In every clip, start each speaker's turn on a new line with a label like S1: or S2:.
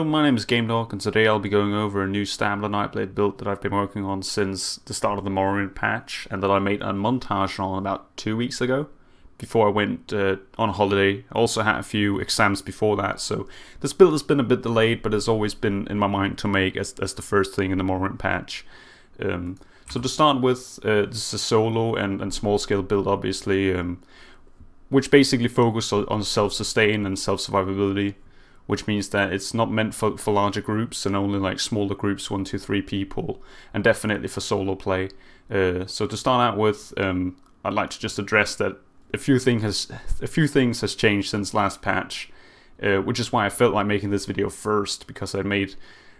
S1: Hello, my name is GameDog, and today I'll be going over a new Stamina Nightblade build that I've been working on since the start of the Morrowind patch, and that I made a montage on about 2 weeks ago, before I went on holiday. I also had a few exams before that, so this build has been a bit delayed, but it's always been in my mind to make as the first thing in the Morrowind patch. So to start with, this is a solo and small scale build, obviously, which basically focuses on self-sustain and self-survivability, which means that it's not meant for larger groups and only like smaller groups, 1, 2, 3 people, and definitely for solo play. So to start out with, I'd like to just address that a few things has changed since last patch, which is why I felt like making this video first, because I made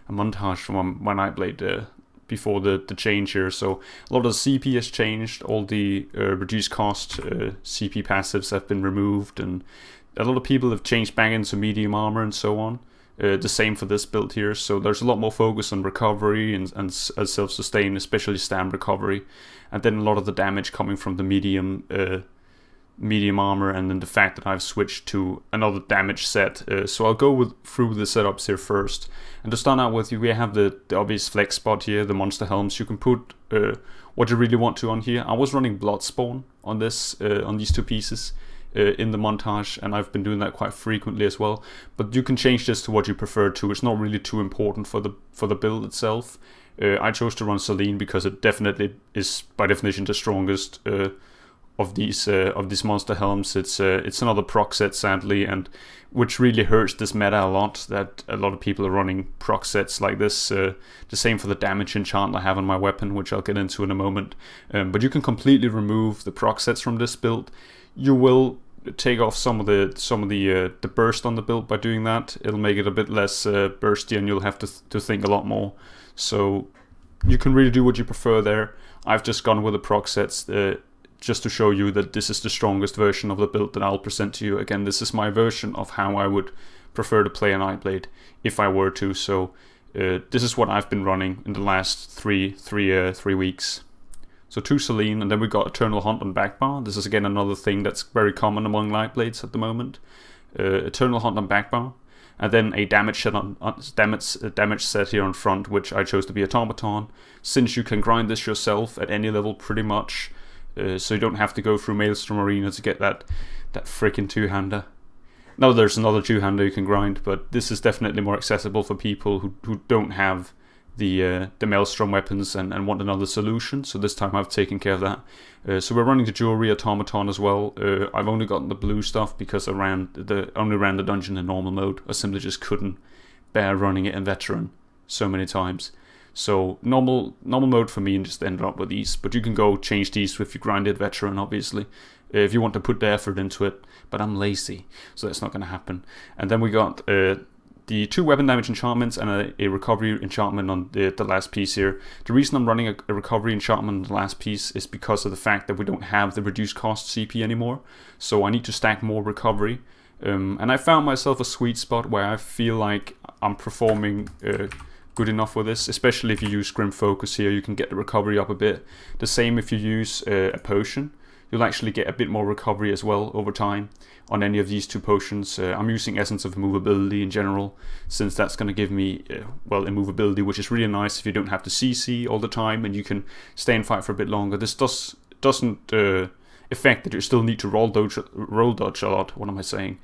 S1: a montage from my Nightblade before the change here. So a lot of the CP has changed, all the reduced cost CP passives have been removed, and a lot of people have changed back into medium armor and so on. The same for this build here, so there's a lot more focus on recovery and self-sustain, especially stam recovery, and then a lot of the damage coming from the medium armor, and then the fact that I've switched to another damage set. So I'll go through the setups here first. And to start out with, we have the obvious flex spot here, the monster helms. You can put what you really want to on here. I was running Bloodspawn on this, on these two pieces in the montage, and I've been doing that quite frequently as well. But you can change this to what you prefer to. It's not really too important for the build itself. I chose to run Selene because it definitely is by definition the strongest of these monster helms. It's another proc set, sadly, and which really hurts this meta a lot, that a lot of people are running proc sets like this. The same for the damage enchant I have on my weapon, which I'll get into in a moment. But you can completely remove the proc sets from this build. You will take off some of the burst on the build by doing that. It'll make it a bit less bursty, and you'll have to think a lot more. So you can really do what you prefer there. I've just gone with the proc sets just to show you that this is the strongest version of the build that I'll present to you. Again, this is my version of how I would prefer to play a Nightblade if I were to. So this is what I've been running in the last three weeks. So 2 Selene, and then we got Eternal Hunt on backbar. This is again another thing that's very common among Nightblades at the moment. Eternal Hunt on backbar, and then a damage set here on front, which I chose to be Automaton, since you can grind this yourself at any level pretty much. So you don't have to go through Maelstrom Arena to get that freaking two-hander. Now there's another two-hander you can grind, but this is definitely more accessible for people who don't have the Maelstrom weapons and want another solution. So this time I've taken care of that. So we're running the Jewelry Automaton as well. I've only gotten the blue stuff because I only ran the dungeon in normal mode. I simply just couldn't bear running it in veteran so many times. So normal mode for me, and just ended up with these. But you can go change these if you grinded veteran, obviously, if you want to put the effort into it. But I'm lazy, so that's not going to happen. And then we got the 2 weapon damage enchantments and a recovery enchantment on the last piece here. The reason I'm running a recovery enchantment on the last piece is because of the fact that we don't have the reduced cost CP anymore. So I need to stack more recovery. And I found myself a sweet spot where I feel like I'm performing good enough with this, especially if you use Grim Focus here. You can get the recovery up a bit. The same if you use a potion. You'll actually get a bit more recovery as well over time on any of these 2 potions. I'm using Essence of Immovability in general, since that's going to give me, well, immovability, which is really nice if you don't have to CC all the time and you can stay and fight for a bit longer. This doesn't affect that you still need to roll dodge a lot, what am I saying?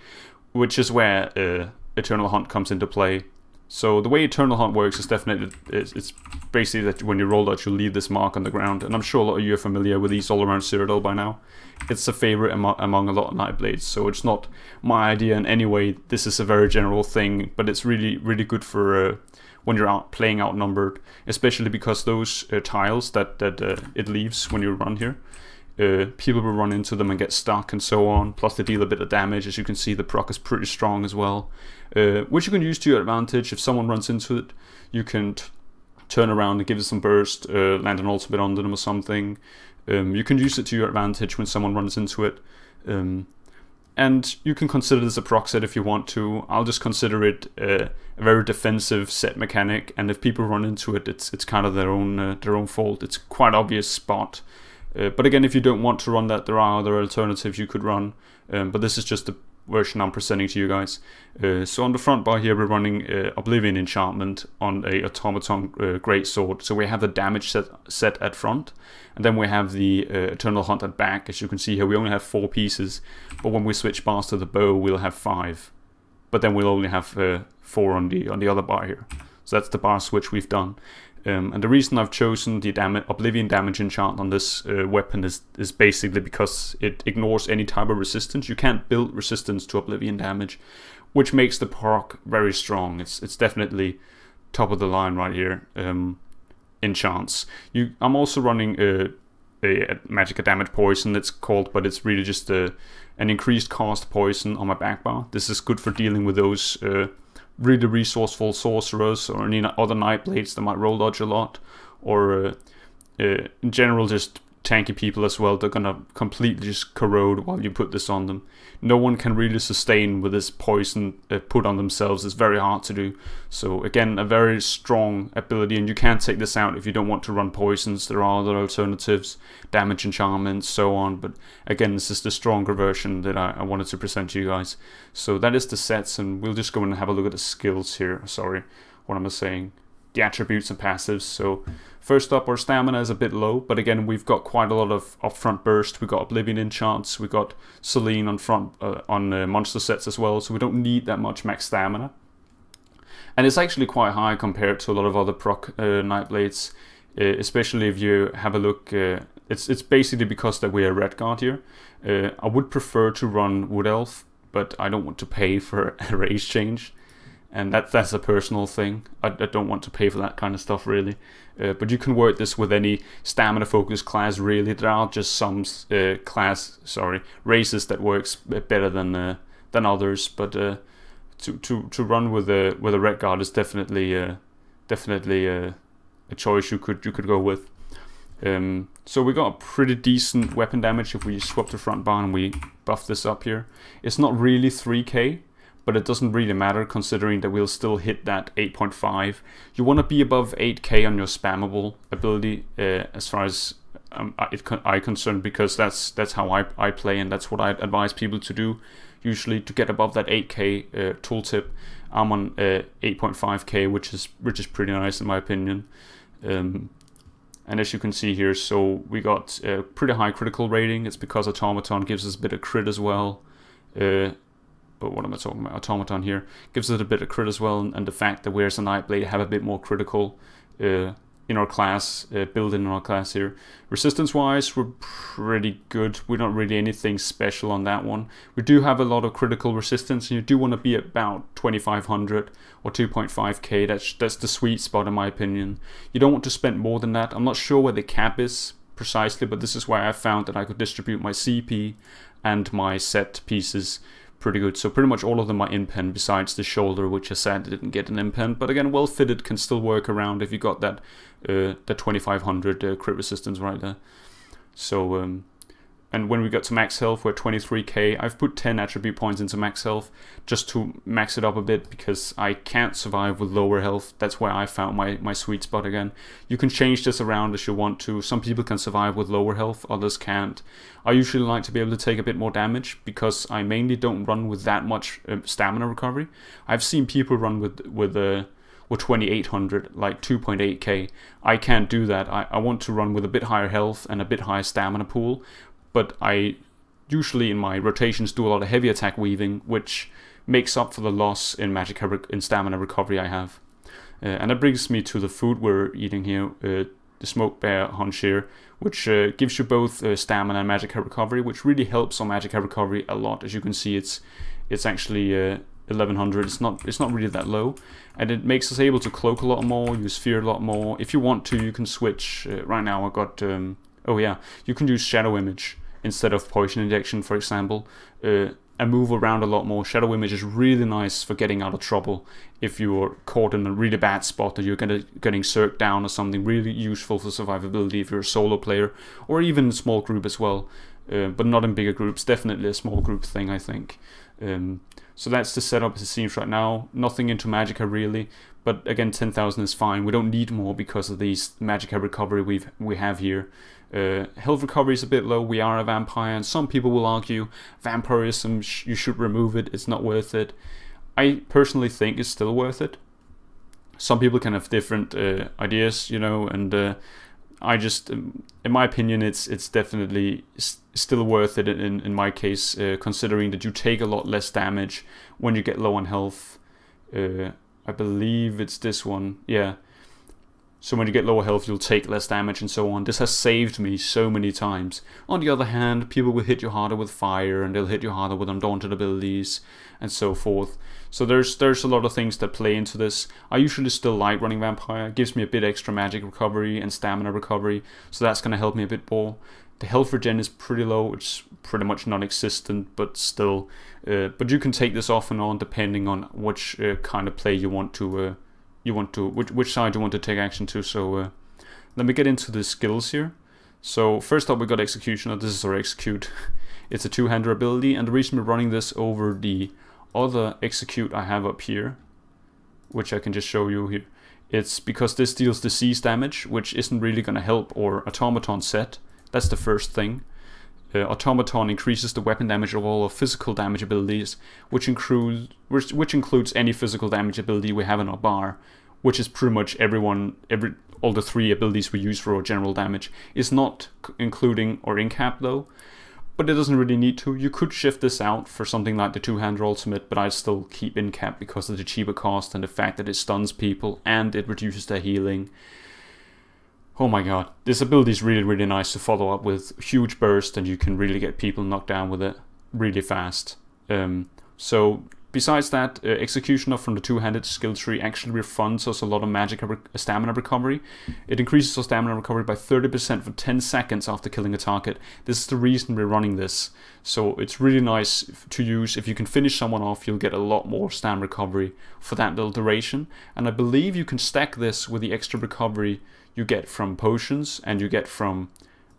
S1: Which is where Eternal Hunt comes into play. So the way Eternal Hunt works is definitely, it's basically that when you roll dodge, you'll leave this mark on the ground. And I'm sure a lot of you are familiar with these all around Cyrodiil by now. It's a favorite among a lot of Nightblades, so it's not my idea in any way. This is a very general thing, but it's really, really good for when you're out playing outnumbered, especially because those tiles that it leaves when you run here, people will run into them and get stuck and so on. Plus they deal a bit of damage. As you can see, the proc is pretty strong as well, which you can use to your advantage. If someone runs into it, you can turn around and give it some burst, land an ultimate under them or something. You can use it to your advantage when someone runs into it. And you can consider this a proc set if you want to. I'll just consider it a very defensive set mechanic, and if people run into it, it's kind of their own fault. It's quite obvious spot. But again, if you don't want to run that, there are other alternatives you could run. But this is just version I'm presenting to you guys. So on the front bar here, we're running Oblivion enchantment on a automaton greatsword. So we have the damage set at front, and then we have the Eternal Hunt at back. As you can see here, we only have 4 pieces, but when we switch bars to the bow, we'll have 5. But then we'll only have 4 on the other bar here. So that's the bar switch we've done. And the reason I've chosen the Oblivion damage enchant on this weapon is basically because it ignores any type of resistance. You can't build resistance to Oblivion damage, which makes the proc very strong. It's definitely top of the line right here. Enchants. I'm also running a Magic Damage Poison, it's called, but it's really just an increased cost poison on my back bar. This is good for dealing with those really resourceful sorcerers or any other Nightblades that might roll dodge a lot, or in general just tanky people as well. They're gonna completely just corrode while you put this on them. No one can really sustain with this poison put on themselves. It's very hard to do. So again, a very strong ability, and you can take this out if you don't want to run poisons. There are other alternatives, damage enchantments, so on, but again, this is the stronger version that I wanted to present to you guys. So that is the sets, and we'll just go and have a look at the skills here. Sorry, what am I saying? The attributes and passives. So first up, our stamina is a bit low, but again, we've got quite a lot of upfront burst. We've got Oblivion enchants, we've got Selene on front on monster sets as well, so we don't need that much max stamina. And it's actually quite high compared to a lot of other proc Nightblades, especially if you have a look. It's basically because that we're a red guard here. I would prefer to run Wood Elf, but I don't want to pay for a race change. And that's a personal thing. I don't want to pay for that kind of stuff, really. But you can work this with any stamina-focused class, really. There are just some races that works better than others. But to run with a red guard is definitely a choice you could go with. So we got a pretty decent weapon damage if we swap the front bar and we buff this up here. It's not really 3k. But it doesn't really matter considering that we'll still hit that 8.5. You want to be above 8k on your spammable ability as far as I'm concerned, because that's how I play, and that's what I advise people to do usually to get above that 8k tooltip. I'm on 8.5k, which is pretty nice in my opinion. And as you can see here, so we got a pretty high critical rating. It's because Automaton gives us a bit of crit as well. But what am I talking about? Automaton here gives it a bit of crit as well, and the fact that we're a Nightblade have a bit more critical in our class, built in our class here. Resistance wise, we're pretty good. We're not really anything special on that one. We do have a lot of critical resistance, and you do want to be about 2500 or 2.5k. That's the sweet spot in my opinion. You don't want to spend more than that. I'm not sure where the cap is precisely, but this is why I found that I could distribute my CP and my set pieces pretty good. So pretty much all of them are in-pen besides the shoulder, which I said didn't get an in-pen, but again, well fitted, can still work around if you got that 2500 crit resistance right there. So and when we got to max health, we're 23k. I've put 10 attribute points into max health just to max it up a bit, because I can't survive with lower health. That's where I found my sweet spot again. You can change this around as you want to. Some people can survive with lower health, others can't. I usually like to be able to take a bit more damage, because I mainly don't run with that much stamina recovery. I've seen people run with 2800, like 2.8k. I can't do that. I want to run with a bit higher health and a bit higher stamina pool. But I usually in my rotations do a lot of heavy attack weaving, which makes up for the loss in stamina recovery I have. And that brings me to the food we're eating here, the smoked bear hunch here, which gives you both stamina and magic recovery, which really helps on magic recovery a lot. As you can see, it's actually 1100. It's not really that low, and it makes us able to cloak a lot more, use fear a lot more. If you want to, you can switch. Right now I got oh yeah, you can use shadow image instead of poison injection, for example, and move around a lot more. Shadow image is really nice for getting out of trouble if you're caught in a really bad spot or you're getting circled down or something. Really useful for survivability if you're a solo player, or even a small group as well, but not in bigger groups. Definitely a small group thing, I think. So that's the setup as it seems right now. Nothing into Magicka really, but again 10,000 is fine. We don't need more because of these Magicka recovery we have here. Health recovery is a bit low. We are a vampire, and some people will argue vampirism, you should remove it, it's not worth it. I personally think it's still worth it. Some people can have different ideas, you know, and I just, in my opinion, it's definitely still worth it in my case, considering that you take a lot less damage when you get low on health. I believe it's this one, yeah. So when you get lower health, you'll take less damage and so on. This has saved me so many times. On the other hand, people will hit you harder with fire, and they'll hit you harder with undaunted abilities, and so forth. So there's a lot of things that play into this. I usually still like running Vampire. It gives me a bit extra magic recovery and stamina recovery, so that's going to help me a bit more. The health regen is pretty low, it's pretty much non-existent, but still. But you can take this off and on depending on which kind of play you want to... which side you want to take action to. So let me get into the skills here. So first up we got Executioner. This is our Execute. It's a two-hander ability, and the reason we're running this over the other Execute I have up here, which I can just show you here, it's because this deals disease damage, which isn't really going to help our Automaton set. That's the first thing. Automaton increases the weapon damage of all of physical damage abilities, which includes any physical damage ability we have in our bar, which is pretty much all the 3 abilities we use for our general damage. It's not including our in-cap though, but it doesn't really need to. You could shift this out for something like the two-hander ultimate, but I'd still keep in-cap because of the cheaper cost and the fact that it stuns people and it reduces their healing. Oh my god, this ability is really, really nice to follow up with huge burst, and you can really get people knocked down with it really fast. So besides that, Executioner from the two-handed skill tree actually refunds us a lot of magic stamina recovery. It increases our stamina recovery by 30% for 10 seconds after killing a target. This is the reason we're running this. So it's really nice to use. If you can finish someone off, you'll get a lot more stamina recovery for that little duration. And I believe you can stack this with the extra recovery you get from potions and you get from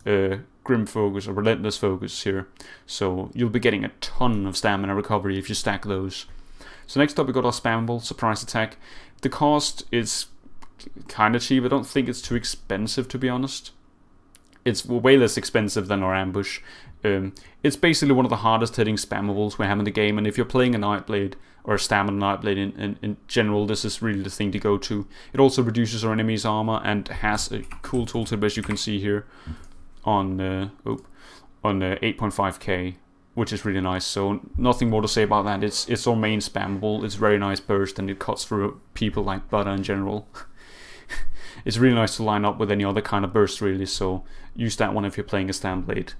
S1: Grim Focus or Relentless Focus here. So you'll be getting a ton of stamina recovery if you stack those. So next up we got our spammable surprise attack. The cost is kind of cheap. I don't think it's too expensive, to be honest. It's way less expensive than our ambush. It's basically one of the hardest hitting spammables we have in the game, and if you're playing a Nightblade or a stamina Nightblade in general, this is really the thing to go to. It also reduces our enemy's armor and has a cool tooltip, as you can see here on 8.5k, which is really nice. So nothing more to say about that. It's our main spammable. It's very nice burst, and it cuts through people like butter in general. It's really nice to line up with any other kind of burst, really, so use that one if you're playing a Stamblade.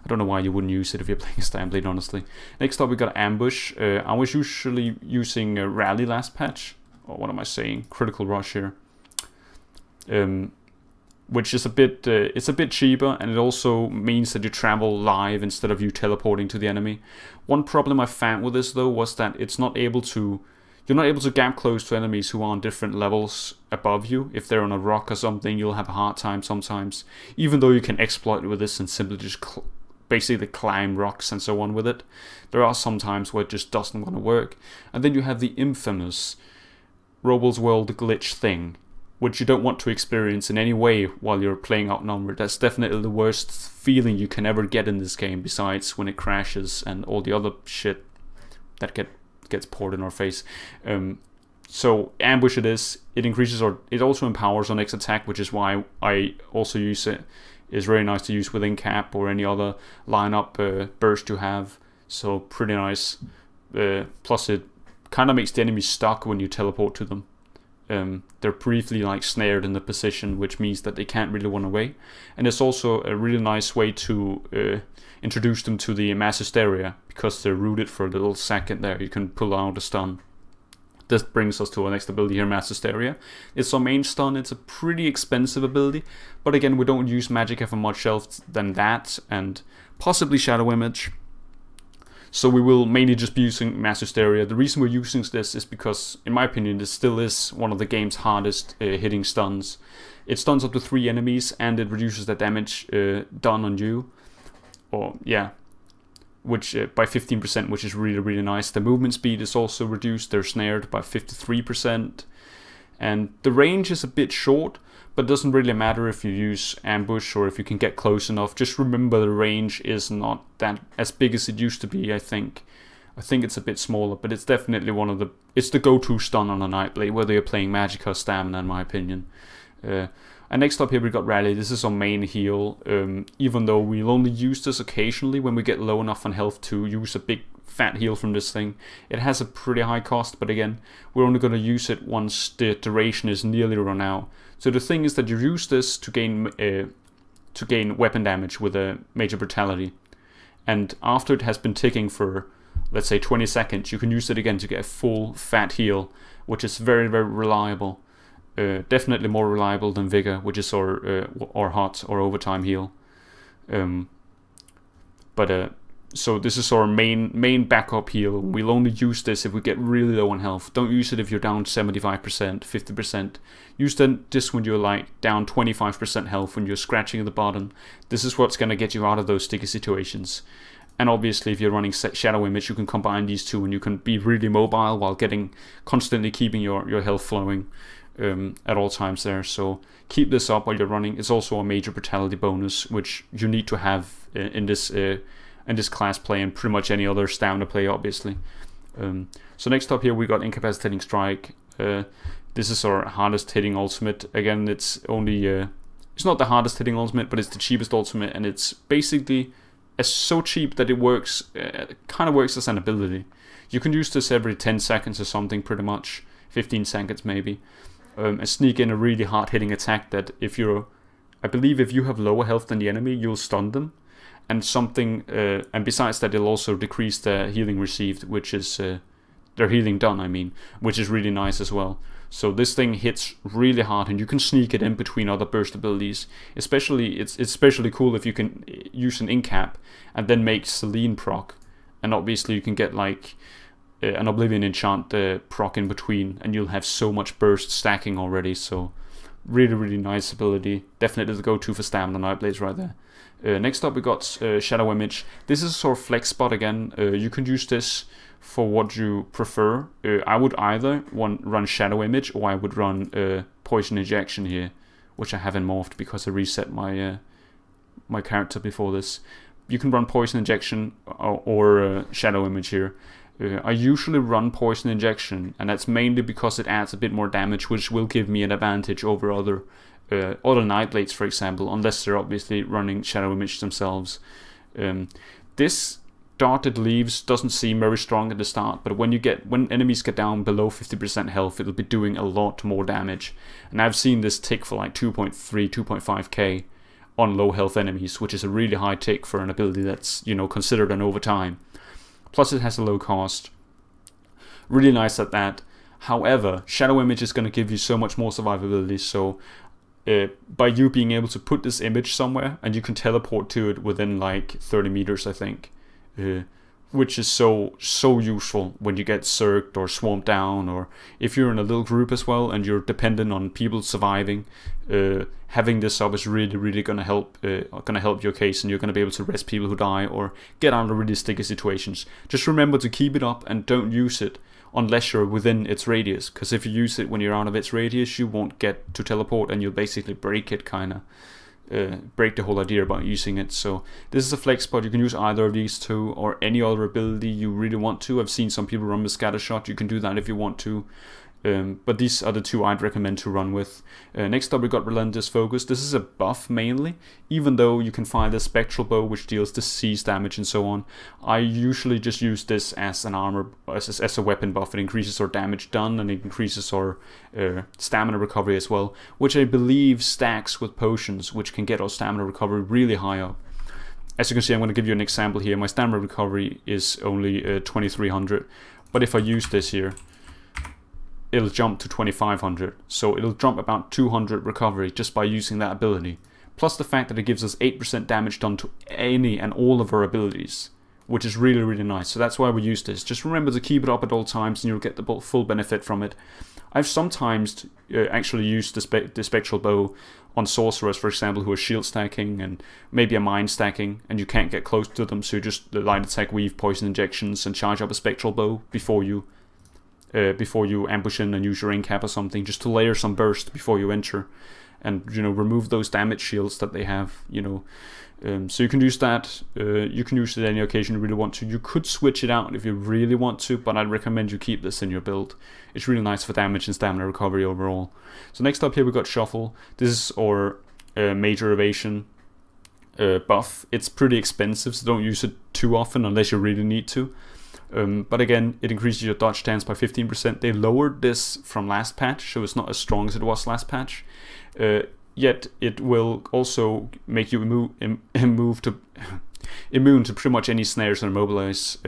S1: I don't know why you wouldn't use it if you're playing a Stamblade, honestly. Next up we got Ambush. I was usually using Rally last patch, or what am I saying? Critical Rush here. Which is a bit, it's a bit cheaper, and it also means that you travel live instead of you teleporting to the enemy. One problem I found with this though was that it's not able to... You're not able to gap close to enemies who are on different levels above you. If they're on a rock or something, you'll have a hard time sometimes. Even though you can exploit with this and simply just basically climb rocks and so on with it, there are some times where it just doesn't want to work. And then you have the infamous Robles World glitch thing, which you don't want to experience in any way while you're playing outnumbered. That's definitely the worst feeling you can ever get in this game, besides when it crashes and all the other shit that gets poured in our face. So ambush it is. It increases it also empowers our next attack, which is why I also use it. It's very nice to use within cap or any other lineup burst you have. So pretty nice. Plus it kind of makes the enemy stuck when you teleport to them. They're briefly like snared in the position, which means that they can't really run away. And it's also a really nice way to introduce them to the mass hysteria, because they're rooted for a little second there. You can pull out a stun. This brings us to our next ability here, Mass Hysteria. It's our main stun. It's a pretty expensive ability, but again, we don't use Magicka for much else than that, and possibly Shadow Image. So we will mainly just be using Mass Hysteria. The reason we're using this is because, in my opinion, this still is one of the game's hardest hitting stuns. It stuns up to 3 enemies, and it reduces the damage done on you. Or, yeah. which by 15%, which is really, really nice. The movement speed is also reduced. They're snared by 53%. And the range is a bit short, but it doesn't really matter if you use ambush or if you can get close enough. Just remember the range is not that as big as it used to be, I think. I think it's a bit smaller, but it's definitely it's the go-to stun on a Nightblade, whether you're playing magic or stamina, in my opinion. And next up here we got Rally. This is our main heal, even though we'll only use this occasionally when we get low enough on health to use a big fat heal from this thing. It has a pretty high cost, but again, we're only going to use it once the duration is nearly run out. So the thing is that you use this to gain weapon damage with a major brutality, and after it has been ticking for, let's say, 20 seconds, you can use it again to get a full fat heal, which is very, very reliable. Definitely more reliable than Vigor, which is our hot or overtime heal. So this is our main backup heal. We'll only use this if we get really low on health. Don't use it if you're down 75%, 50%. Use this when you're like down 25% health, when you're scratching at the bottom. This is what's gonna get you out of those sticky situations. And obviously, if you're running Shadow Image, you can combine these two, and you can be really mobile while constantly keeping your health flowing at all times there. So keep this up while you're running. It's also a major brutality bonus, which you need to have in this class play and pretty much any other stamina play, obviously. So next up here we got Incapacitating Strike. This is our hardest hitting ultimate. Again, it's not the hardest hitting ultimate, but it's the cheapest ultimate, and it's basically so cheap that it works, kind of works as an ability. You can use this every 10 seconds or something, pretty much 15 seconds maybe, and sneak in a really hard hitting attack that I believe if you have lower health than the enemy, you'll stun them, and and besides that, it'll also decrease the healing received, which is their healing done, I mean, which is really nice as well. So this thing hits really hard, and you can sneak it in between other burst abilities. It's especially cool if you can use an incap and then make Selene proc, and obviously you can get like an Oblivion enchant proc in between, and you'll have so much burst stacking already. So really, really nice ability. Definitely the go-to for stamina Nightblades right there. Next up we got Shadow Image. This is a sort of flex spot again. You can use this for what you prefer. I would either run Shadow Image, or I would run Poison Injection here, which I haven't morphed because I reset my my character before this. You can run Poison Injection or Shadow Image here. I usually run Poison Injection, and that's mainly because it adds a bit more damage, which will give me an advantage over other Nightblades, for example, unless they're obviously running Shadow Image themselves. This Darted Leaves doesn't seem very strong at the start, but when enemies get down below 50% health, it'll be doing a lot more damage. And I've seen this tick for like 2.3, 2.5k on low health enemies, which is a really high tick for an ability that's, you know, considered an overtime. Plus it has a low cost. Really nice at that. However, Shadow Image is going to give you so much more survivability, so by you being able to put this image somewhere, and you can teleport to it within like 30 meters, I think, which is so useful when you get circled or swamped down, or if you're in a little group as well and you're dependent on people surviving. Having this up is really gonna help your case, and you're gonna be able to rest people who die or get out of really sticky situations. Just remember to keep it up and don't use it unless you're within its radius, because if you use it when you're out of its radius, you won't get to teleport, and you'll basically break it, kinda. Break the whole idea about using it. So this is a flex spot. You can use either of these two or any other ability you really want to. I've seen some people run with Scatter Shot. You can do that if you want to. But these are the two I'd recommend to run with. Next up we got Relentless Focus. This is a buff mainly, even though you can find a Spectral Bow which deals disease damage and so on. I usually just use this as an armor, as a weapon buff. It increases our damage done, and it increases our stamina recovery as well, which I believe stacks with potions, which can get our stamina recovery really high up. As you can see, I'm going to give you an example here. My stamina recovery is only 2300, but if I use this here, it'll jump to 2500, so it'll jump about 200 recovery just by using that ability. Plus the fact that it gives us 8% damage done to any and all of our abilities, which is really nice. So that's why we use this. Just remember to keep it up at all times, and you'll get the full benefit from it. I've sometimes actually used the spectral bow on sorcerers, for example, who are shield stacking and maybe a mind stacking, and you can't get close to them, so you just light attack, weave, poison injections, and charge up a spectral bow before you ambush in and use your incap or something, just to layer some burst before you enter, and remove those damage shields that they have. So you can use that. You can use it any occasion you really want to. You could switch it out if you really want to, but I'd recommend you keep this in your build. It's really nice for damage and stamina recovery overall. So next up here we got Shuffle. This is our major evasion buff. It's pretty expensive, so don't use it too often unless you really need to. But again, it increases your dodge stance by 15%. They lowered this from last patch, so it's not as strong as it was last patch. Yet it will also make you immune to pretty much any snares and immobilize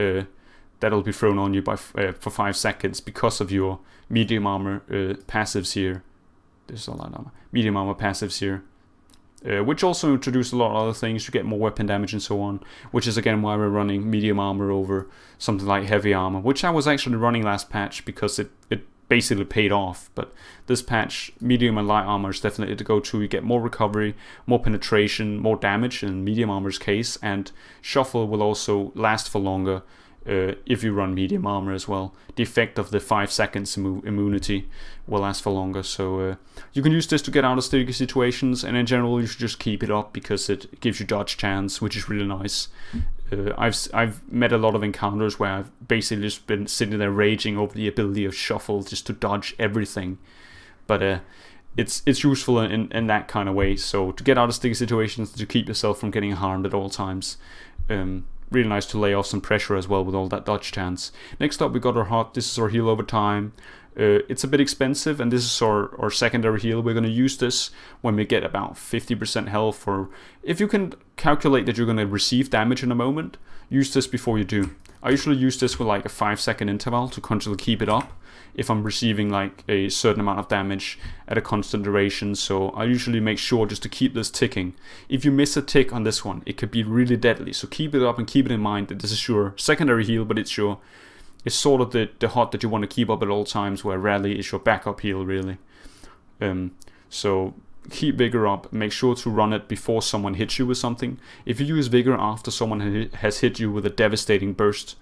S1: that'll be thrown on you for 5 seconds because of your medium armor passives here. There's a lot of medium armor passives here. Which also introduce a lot of other things. You get more weapon damage and so on, which is again why we're running medium armor over something like heavy armor, which I was actually running last patch because it basically paid off. But this patch, medium and light armor is definitely the go-to. You get more recovery, more penetration, more damage in medium armor's case, and Shuffle will also last for longer if you run medium armor as well. The effect of the 5 seconds immunity will last for longer, so you can use this to get out of sticky situations, and in general you should just keep it up because it gives you dodge chance, which is really nice. I've met a lot of encounters where I've basically just been sitting there raging over the ability of Shuffle just to dodge everything, but it's useful in that kind of way. So to get out of sticky situations, to keep yourself from getting harmed at all times. Really nice to lay off some pressure as well with all that dodge chance. Next up we got our Hot. This is our heal over time. It's a bit expensive, and this is our secondary heal. We're going to use this when we get about 50% health, or if you can calculate that you're going to receive damage in a moment, use this before you do. I usually use this with like a 5-second interval to constantly keep it up if I'm receiving like a certain amount of damage at a constant duration, so I usually make sure just to keep this ticking. If you miss a tick on this one, it could be really deadly, so keep it up and keep it in mind that this is your secondary heal, but it's sort of the hot that you want to keep up at all times, where rarely is your backup heal really. So keep Vigor up, make sure to run it before someone hits you with something. If you use Vigor after someone has hit you with a devastating burst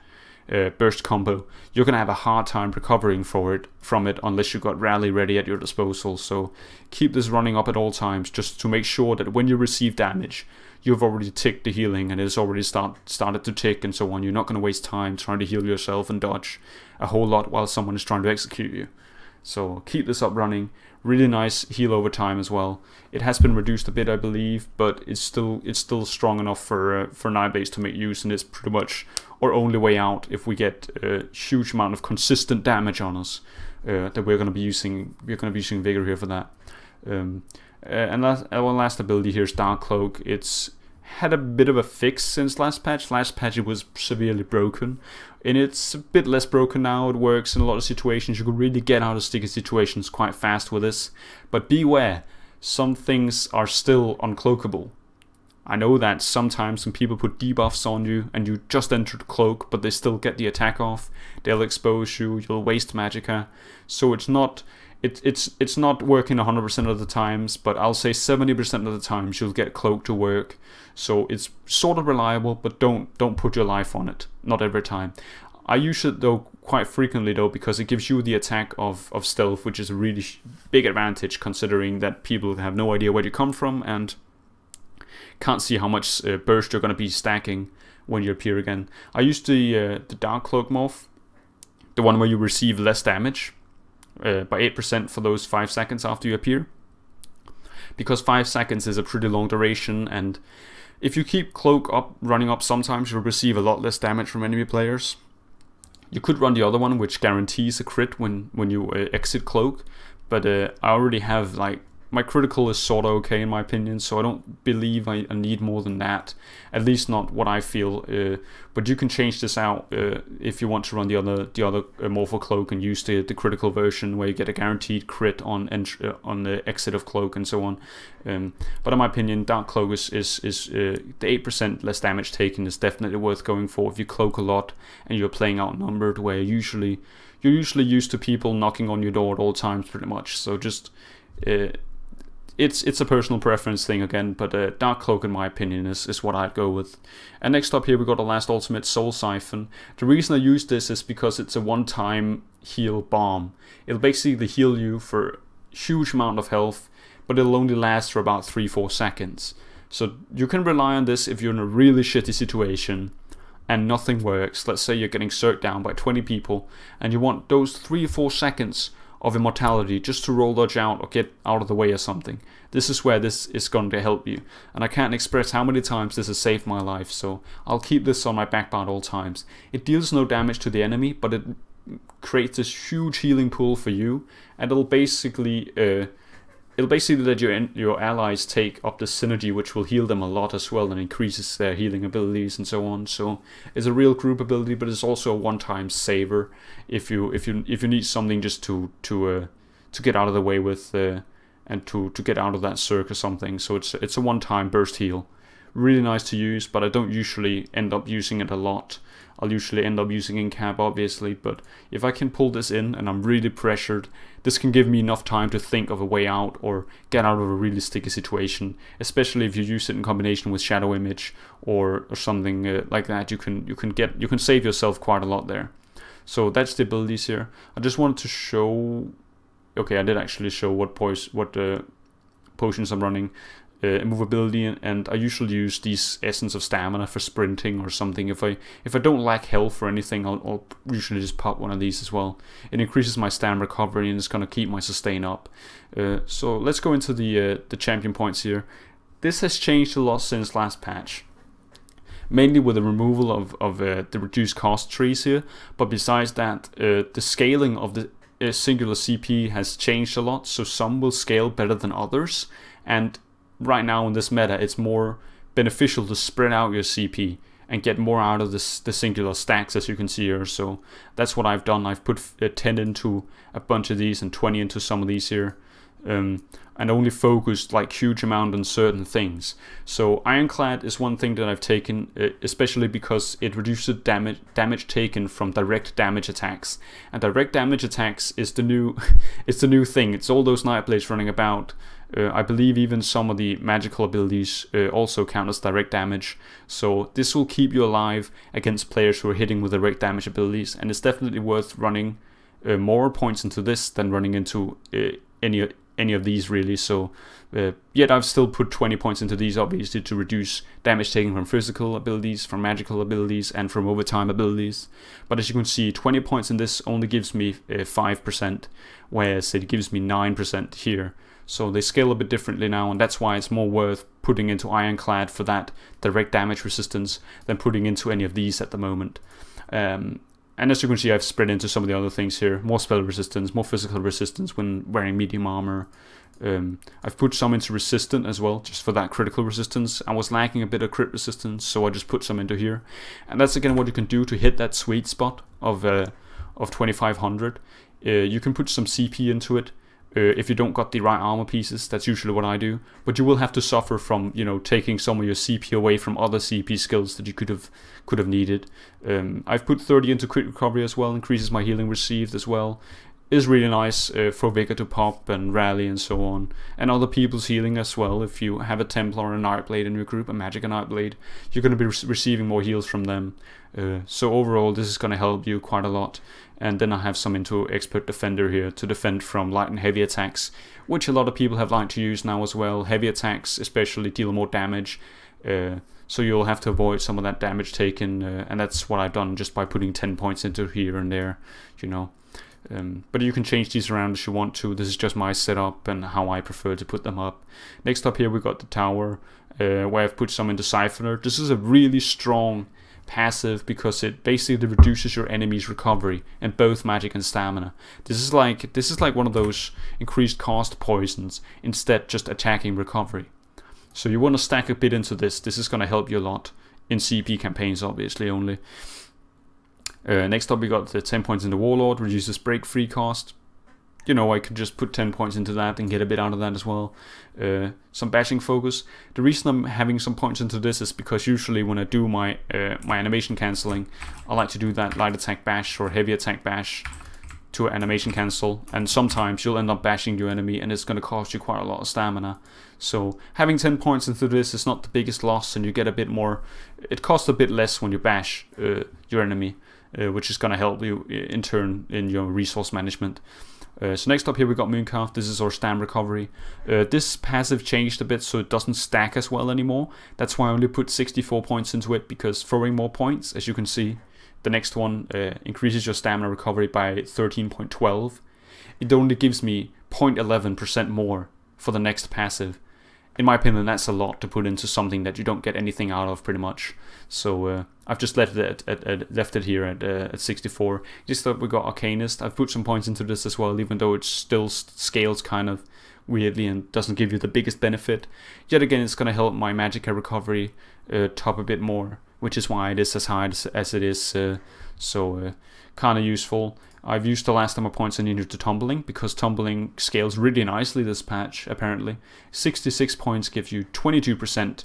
S1: combo, you're gonna have a hard time recovering from it unless you got Rally ready at your disposal. So keep this running up at all times, just to make sure that when you receive damage, you've already ticked the healing and it's already started to tick and so on. You're not gonna waste time trying to heal yourself and dodge a whole lot while someone is trying to execute you. So keep this up running. Really nice heal over time as well. It has been reduced a bit, I believe, but it's still strong enough for Nightblade to make use, and it's pretty much our only way out if we get a huge amount of consistent damage on us. That we're going to be using Vigor here for that. And our last ability here is Dark Cloak. It's had a bit of a fix since last patch. Last patch it was severely broken, and it's a bit less broken now. It works in a lot of situations. You can really get out of sticky situations quite fast with this, but beware, some things are still uncloakable. I know that sometimes when people put debuffs on you and you just enter the cloak but they still get the attack off, they'll expose you, you'll waste magicka. So it's not working 100% of the times, but I'll say 70% of the times you'll get cloak to work. So it's sort of reliable, but don't put your life on it. Not every time. I use it though quite frequently though, because it gives you the attack of stealth, which is a really big advantage considering that people have no idea where you come from and can't see how much burst you're going to be stacking when you appear again. I use the Dark Cloak morph, the one where you receive less damage by 8% for those 5 seconds after you appear, because 5 seconds is a pretty long duration, and if you keep Cloak running up, sometimes you'll receive a lot less damage from enemy players. You could run the other one, which guarantees a crit when you exit Cloak, but I already have like my critical is sort of okay in my opinion, so I don't believe I need more than that. At least not what I feel. But you can change this out if you want to run the other Morpho Cloak and use the critical version where you get a guaranteed crit on the exit of Cloak and so on. But in my opinion, Dark Cloak is the 8% less damage taken is definitely worth going for if you cloak a lot and you're playing outnumbered, where usually you're usually used to people knocking on your door at all times pretty much, so just it's a personal preference thing again, but Dark Cloak in my opinion is what I'd go with. And next up here we got the last ultimate, Soul Siphon. The reason I use this is because it's a one-time heal bomb. It'll basically heal you for a huge amount of health, but it'll only last for about 3-4 seconds. So you can rely on this if you're in a really shitty situation and nothing works. Let's say you're getting circled down by 20 people and you want those 3 or 4 seconds of immortality just to roll dodge out or get out of the way or something. This is where this is going to help you, and I can't express how many times this has saved my life, so I'll keep this on my back bar at all times. It deals no damage to the enemy, but it creates this huge healing pool for you, and it'll basically let your allies take up the synergy, which will heal them a lot as well and increases their healing abilities and so on. So it's a real group ability, but it's also a one-time saver if you need something just to get out of the way with and to get out of that circ or something. So it's a one-time burst heal. Really nice to use, but I don't usually end up using it a lot. I'll usually end up using in cap, obviously, but if I can pull this in and I'm really pressured, this can give me enough time to think of a way out or get out of a really sticky situation. Especially if you use it in combination with Shadow Image or something like that, you can save yourself quite a lot there. So that's the abilities here. I just wanted to show. Okay, I did actually show what potions I'm running. Immovability, and I usually use these Essence of Stamina for sprinting or something. If I don't lack health or anything, I'll usually just pop one of these as well. It increases my stamina recovery and it's going to keep my sustain up. So let's go into the champion points here. This has changed a lot since last patch, mainly with the removal of the reduced cost trees here, but besides that, the scaling of the singular CP has changed a lot, so some will scale better than others, and right now in this meta it's more beneficial to spread out your CP and get more out of the singular stacks, as you can see here. So that's what I've done. I've put 10 into a bunch of these and 20 into some of these here, and only focused like huge amount on certain things. So Ironclad is one thing that I've taken, especially because it reduces damage taken from direct damage attacks, and direct damage attacks is the new it's the new thing. It's all those Nightblades running about. I believe even some of the magical abilities also count as direct damage, so this will keep you alive against players who are hitting with direct damage abilities, and it's definitely worth running more points into this than running into any of these really. So yet I've still put 20 points into these, obviously, to reduce damage taken from physical abilities, from magical abilities, and from overtime abilities. But as you can see, 20 points in this only gives me 5%, whereas it gives me 9% here. So they scale a bit differently now, and that's why it's more worth putting into Ironclad for that direct damage resistance than putting into any of these at the moment. And as you can see, I've spread into some of the other things here. More spell resistance, more physical resistance when wearing medium armor. I've put some into resistant as well, just for that critical resistance. I was lacking a bit of crit resistance, so I just put some into here. And that's again what you can do to hit that sweet spot of 2500. You can put some CP into it. If you don't got the right armor pieces, that's usually what I do. But you will have to suffer from, you know, taking some of your CP away from other CP skills that you could have needed. I've put 30 into crit recovery as well, increases my healing received as well. Is really nice for Vigor to pop and rally and so on, and other people's healing as well. If you have a Templar or a Nightblade in your group, a Magic and Nightblade, you're going to be receiving more heals from them. So overall, this is going to help you quite a lot. And then I have some into Expert Defender here to defend from light and heavy attacks, which a lot of people have liked to use now as well. Heavy attacks especially deal more damage, so you'll have to avoid some of that damage taken, and that's what I've done just by putting 10 points into here and there, you know. But you can change these around as you want to. This is just my setup and how I prefer to put them up. Next up here we got the tower, where I've put some into Siphoner. This is a really strong passive because it basically reduces your enemy's recovery in both magic and stamina. This is like one of those increased cost poisons, instead just attacking recovery. So you want to stack a bit into this. This is going to help you a lot in CP campaigns, obviously only. Next up we got the 10 points in the Warlord, reduces break free cost. You know, I could just put 10 points into that and get a bit out of that as well. Some bashing focus. The reason I'm having some points into this is because usually when I do my animation cancelling, I like to do that light attack bash or heavy attack bash. to animation cancel, and sometimes you'll end up bashing your enemy and it's going to cost you quite a lot of stamina. So having 10 points into this is not the biggest loss, and you get a bit more, it costs a bit less when you bash your enemy, which is going to help you in turn in your resource management. So next up here we got Mooncarved. This is our stam recovery. This passive changed a bit so it doesn't stack as well anymore. That's why I only put 64 points into it, because throwing more points, as you can see, the next one increases your stamina recovery by 13.12. It only gives me 0.11% more for the next passive. In my opinion, that's a lot to put into something that you don't get anything out of, pretty much. So I've just left it here at 64. Just thought we got Arcanist. I've put some points into this as well, even though it still scales kind of weirdly and doesn't give you the biggest benefit. Yet again, it's going to help my Magicka recovery top a bit more, which is why it is as high as it is. Kind of useful. I've used the last of my points I needed to Tumbling, because Tumbling scales really nicely this patch, apparently. 66 points gives you 22%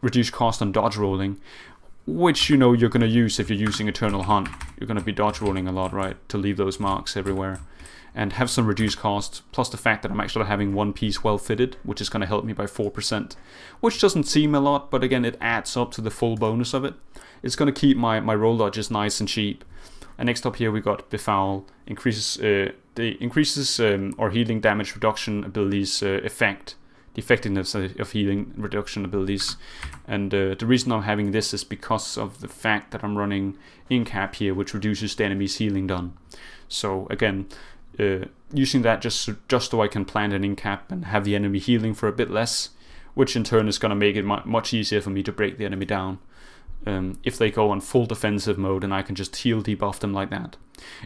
S1: reduced cost on dodge rolling, which you know you're going to use if you're using Eternal Hunt. You're going to be dodge rolling a lot, right, to leave those marks everywhere. And have some reduced cost, plus the fact that I'm actually having one piece well fitted, which is going to help me by 4%, which doesn't seem a lot, but again, it adds up to the full bonus of it. It's going to keep my roll dodges nice and cheap. And next up here we got Befoul. Increases or healing damage reduction abilities effect, the effectiveness of healing reduction abilities. And the reason I'm having this is because of the fact that I'm running Incap here, which reduces the enemy's healing done. So again, using that just so I can plant an Incap and have the enemy healing for a bit less, which in turn is going to make it much easier for me to break the enemy down. If they go on full defensive mode, and I can just heal debuff them like that.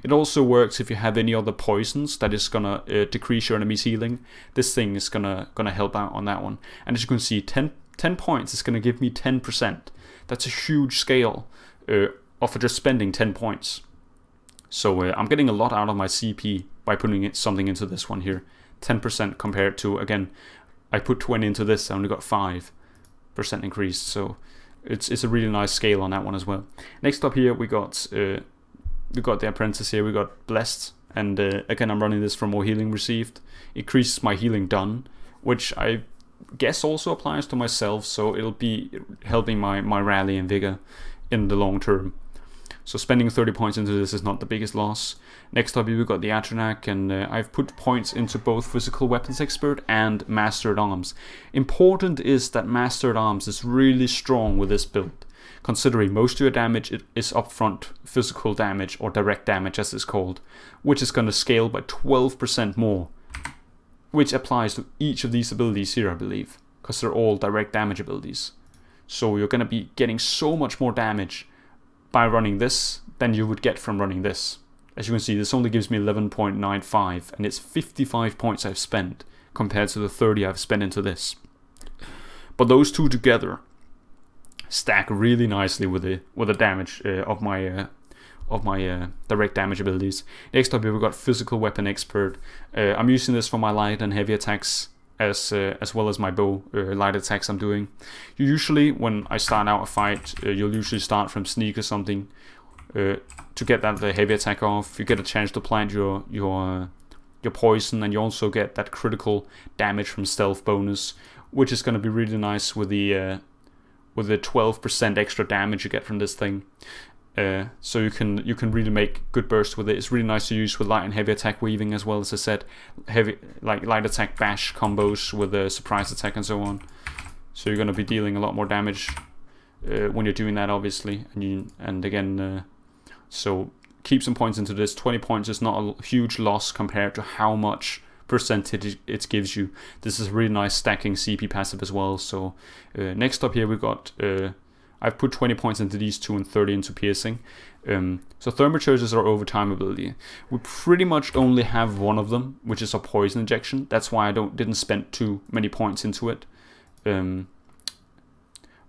S1: It also works if you have any other poisons that is gonna decrease your enemy's healing. This thing is gonna help out on that one. And as you can see, 10 points is gonna give me 10%. That's a huge scale of just spending 10 points. So I'm getting a lot out of my CP by putting something into this one here. 10% compared to, again, I put 20 into this, I only got 5% increase. So it's a really nice scale on that one as well. Next up here we got the Apprentice here. We got Blessed, and again I'm running this for more healing received. Increases my healing done, which I guess also applies to myself, so it'll be helping my rally and vigor in the long term. So spending 30 points into this is not the biggest loss. Next up here we got the Atronak, and I've put points into both Physical Weapons Expert and Master at Arms. Important is that Master at Arms is really strong with this build, considering most of your damage is upfront physical damage, or direct damage as it's called, which is going to scale by 12% more, which applies to each of these abilities here, I believe, because they're all direct damage abilities. So you're going to be getting so much more damage by running this than you would get from running this. As you can see, this only gives me 11.95, and it's 55 points I've spent compared to the 30 I've spent into this. But those two together stack really nicely with the damage of my direct damage abilities. Next up here we got Physical Weapon Expert. I'm using this for my light and heavy attacks, as well as my bow light attacks I'm doing. Usually when I start out a fight, you'll usually start from sneak or something to get the heavy attack off. You get a chance to plant your poison, and you also get that critical damage from stealth bonus, which is going to be really nice with the 12% extra damage you get from this thing. So you can really make good bursts with it. It's really nice to use with light and heavy attack weaving as well, as I said, like light attack bash combos with a surprise attack and so on. So you're going to be dealing a lot more damage when you're doing that, obviously. And again, so keep some points into this. 20 points is not a huge loss compared to how much percentage it gives you. This is a really nice stacking CP passive as well. So next up here we got I've put 20 points into these two and 30 into piercing. So Thermaturge is our overtime ability. We pretty much only have one of them, which is a poison injection. That's why I didn't spend too many points into it.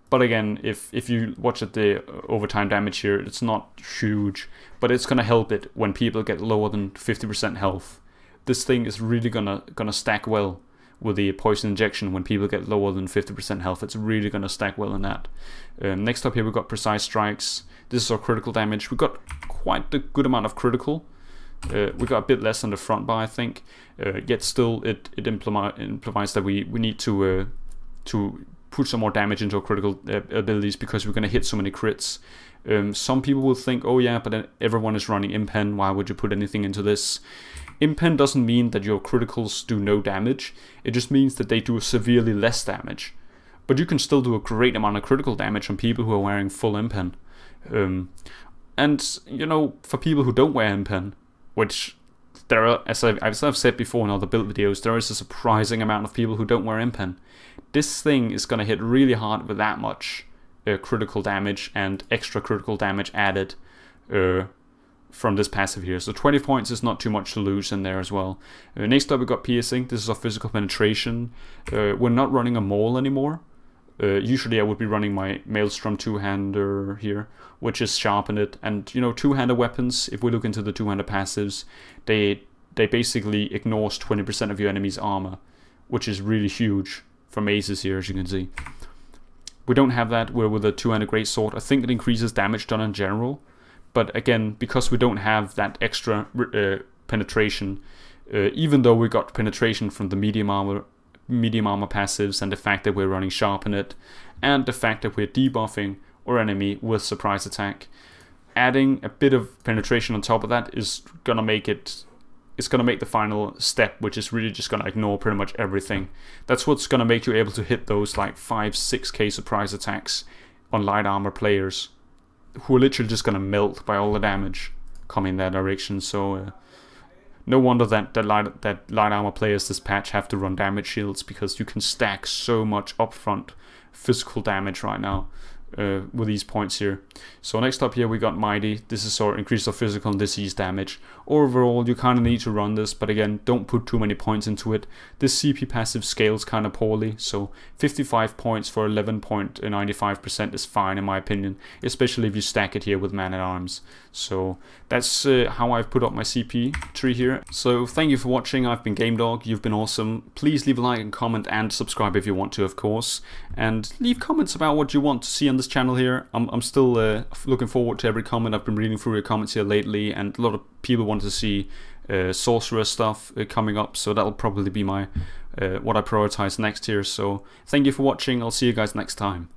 S1: But again, if you watch at the overtime damage here, it's not huge, but it's gonna help it when people get lower than 50% health. This thing is really gonna stack well with the poison injection when people get lower than 50% health. It's really gonna stack well in that. Next up here we've got Precise Strikes. This is our critical damage. We've got quite a good amount of critical, We got a bit less on the front bar, I think. Yet still, it implies that we need to put some more damage into our critical abilities because we're going to hit so many crits. Some people will think, oh yeah, but then everyone is running impen, why would you put anything into this? Impen doesn't mean that your criticals do no damage, it just means that they do severely less damage. But you can still do a great amount of critical damage on people who are wearing full impen. And, you know, for people who don't wear impen, which there are, as I've said before in other build videos, there is a surprising amount of people who don't wear impen. This thing is going to hit really hard with that much critical damage and extra critical damage added from this passive here. So 20 points is not too much to lose in there as well. Next up we got piercing. This is our physical penetration. We're not running a maul anymore. Usually I would be running my Maelstrom two-hander here, which is sharpened. And you know, two-hander weapons, if we look into the two-hander passives, they basically ignores 20% of your enemy's armor, which is really huge for mazes here, as you can see. We don't have that. We're with a two-handed greatsword. I think it increases damage done in general, but again, because we don't have that extra penetration, even though we got penetration from the medium armor passives and the fact that we're running sharpened and the fact that we're debuffing our enemy with surprise attack, adding a bit of penetration on top of that is gonna make it. It's gonna make the final step, which is really just gonna ignore pretty much everything. That's what's gonna make you able to hit those like 5-6k surprise attacks on light armor players, who are literally just gonna melt by all the damage coming in that direction. So no wonder that light armor players this patch have to run damage shields, because you can stack so much upfront physical damage right now with these points here. So next up here we got Mighty. This is our increase of physical and disease damage. Overall you kind of need to run this, but again, don't put too many points into it. This CP passive scales kind of poorly, so 55 points for 11.95% is fine in my opinion, especially if you stack it here with Man-at-Arms. So that's how I've put up my CP tree here. So thank you for watching. I've been GameDog. You've been awesome. Please leave a like and comment and subscribe if you want to, of course, and leave comments about what you want to see on this channel here. I'm still looking forward to every comment. I've been reading through your comments here lately, and a lot of people want to see sorcerer stuff coming up, so that'll probably be my what I prioritize next here. So thank you for watching. I'll see you guys next time.